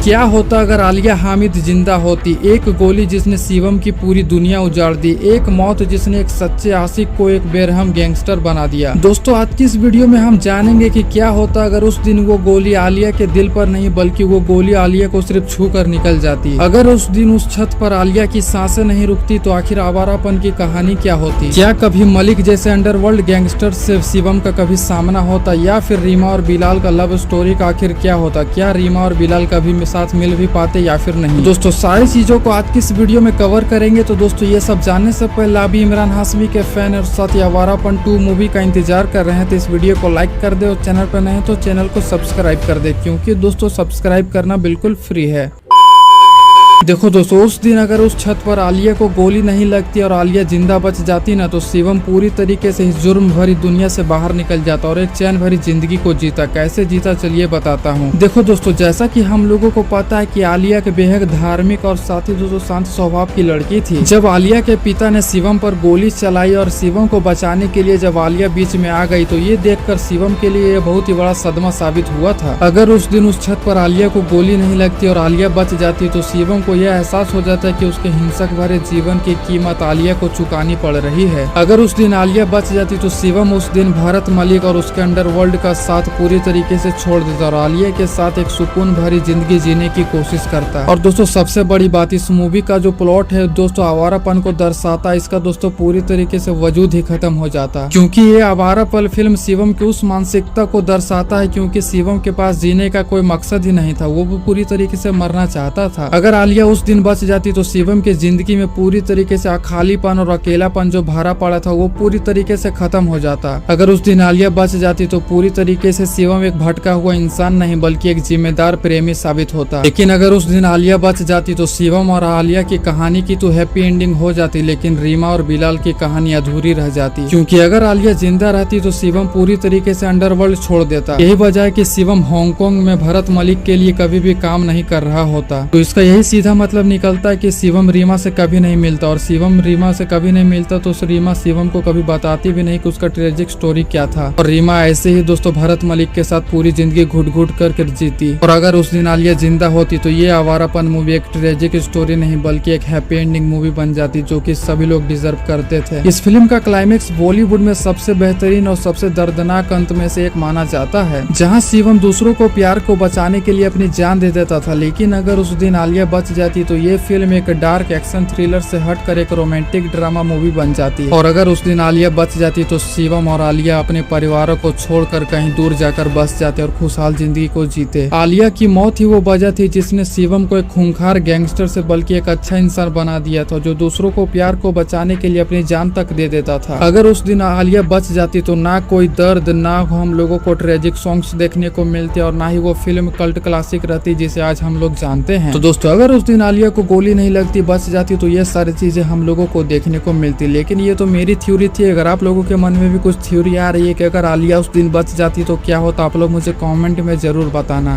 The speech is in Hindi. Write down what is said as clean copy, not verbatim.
क्या होता अगर आलिया हामिद जिंदा होती। एक गोली जिसने शिवम की पूरी दुनिया उजाड़ दी, एक मौत जिसने एक सच्चे आशिक को एक बेरहम गैंगस्टर बना दिया। दोस्तों आज की इस वीडियो में हम जानेंगे कि क्या होता अगर उस दिन वो गोली आलिया के दिल पर नहीं बल्कि वो गोली आलिया को सिर्फ छू कर निकल जाती। अगर उस दिन उस छत पर आलिया की सांसें नहीं रुकती तो आखिर आवारापन की कहानी क्या होती। क्या कभी मलिक जैसे अंडरवर्ल्ड गैंगस्टर से शिवम का कभी सामना होता, या फिर रीमा और बिलाल का लव स्टोरी का आखिर क्या होता। क्या रीमा और बिलाल कभी साथ मिल भी पाते या फिर नहीं। दोस्तों सारी चीजों को आज की इस वीडियो में कवर करेंगे। तो दोस्तों ये सब जानने से पहले आप भी इमरान हाशमी के फैन और साथ ही आवारापन 2 मूवी का इंतजार कर रहे हैं तो इस वीडियो को लाइक कर दे और चैनल पर नए तो चैनल को सब्सक्राइब कर दे, क्योंकि दोस्तों सब्सक्राइब करना बिल्कुल फ्री है। देखो दोस्तों उस दिन अगर उस छत पर आलिया को गोली नहीं लगती और आलिया जिंदा बच जाती ना तो शिवम पूरी तरीके से इस जुर्म भरी दुनिया से बाहर निकल जाता और एक चैन भरी जिंदगी को जीता। कैसे जीता चलिए बताता हूँ। देखो दोस्तों जैसा कि हम लोगों को पता है कि आलिया के बेहद धार्मिक और साथ ही दोस्तों शांत स्वभाव की लड़की थी। जब आलिया के पिता ने शिवम पर गोली चलाई और शिवम को बचाने के लिए जब आलिया बीच में आ गई तो ये देखकर शिवम के लिए बहुत ही बड़ा सदमा साबित हुआ था। अगर उस दिन उस छत पर आलिया को गोली नहीं लगती और आलिया बच जाती तो शिवम को यह एहसास हो जाता है कि उसके हिंसक भरे जीवन की कीमत आलिया को चुकानी पड़ रही है। अगर उस दिन आलिया बच जाती तो शिवम उस दिन भरत मलिक और उसके अंडरवर्ल्ड का साथ पूरी तरीके से छोड़ देता और आलिया के साथ एक सुकून भरी जिंदगी जीने की कोशिश करता। और दोस्तों सबसे बड़ी बात इस मूवी का जो प्लॉट है दोस्तों आवारापन को दर्शाता, इसका दोस्तों पूरी तरीके से वजूद ही खत्म हो जाता, क्योंकि ये आवारापन फिल्म शिवम की उस मानसिकता को दर्शाता है क्योंकि शिवम के पास जीने का कोई मकसद ही नहीं था, वो पूरी तरीके से मरना चाहता था। अगर आलिया उस दिन बच जाती तो शिवम की जिंदगी में पूरी तरीके से खालीपन और अकेलापन जो भरा पड़ा था वो पूरी तरीके से खत्म हो जाता। अगर उस दिन आलिया बच जाती तो पूरी तरीके से शिवम एक भटका हुआ इंसान नहीं बल्कि एक जिम्मेदार प्रेमी साबित होता। लेकिन अगर उस दिन आलिया बच जाती तो शिवम और आलिया की कहानी की तो हैप्पी एंडिंग हो जाती, लेकिन रीमा और बिलाल की कहानी अधूरी रह जाती, क्योंकि अगर आलिया जिंदा रहती तो शिवम पूरी तरीके से अंडरवर्ल्ड छोड़ देता। यही वजह है कि शिवम हांगकांग में भरत मलिक के लिए कभी भी काम नहीं कर रहा होता। तो इसका यही सीधा मतलब निकलता है कि शिवम रीमा से कभी नहीं मिलता और शिवम रीमा से कभी नहीं मिलता तो रीमा शिवम को कभी बताती भी नहीं कि उसका ट्रेजिक स्टोरी क्या था। और रीमा ऐसे ही दोस्तों भरत मलिक के साथ पूरी जिंदगी घुट घुट करके जीती। और अगर उस दिन आलिया जिंदा होती तो ये आवारापन मूवी एक ट्रेजिक स्टोरी नहीं बल्कि एक हैप्पी एंडिंग मूवी बन जाती, जो कि सभी लोग डिजर्व करते थे। इस फिल्म का क्लाइमेक्स बॉलीवुड में सबसे बेहतरीन और सबसे दर्दनाक अंत में से एक माना जाता है, जहाँ शिवम दूसरों को प्यार को बचाने के लिए अपनी जान दे देता था। लेकिन अगर उस दिन आलिया बच जाती तो ये फिल्म एक डार्क एक्शन थ्रिलर से हटकर एक रोमांटिक ड्रामा मूवी बन जाती। और अगर उस दिन आलिया बच जाती तो शिवम और आलिया अपने परिवारों को छोड़कर कहीं दूर जाकर बस जाते और खुशहाल जिंदगी को जीते। आलिया की मौत ही वो वजह थी जिसने शिवम को एक खूंखार गैंगस्टर से बल्कि एक अच्छा इंसान बना दिया था, जो दूसरों को प्यार को बचाने के लिए अपनी जान तक दे देता था। अगर उस दिन आलिया बच जाती तो ना कोई दर्द, ना हम लोगों को ट्रेजिक सॉन्ग्स देखने को मिलते और ना ही वो फिल्म कल्ट क्लासिक रहती जिसे आज हम लोग जानते हैं। तो दोस्तों अगर उस दिन आलिया को गोली नहीं लगती, बच जाती तो ये सारी चीजें हम लोगों को देखने को मिलती। लेकिन ये तो मेरी थ्योरी थी। अगर आप लोगों के मन में भी कुछ थ्योरी आ रही है कि अगर आलिया उस दिन बच जाती तो क्या होता, आप लोग मुझे कमेंट में जरूर बताना।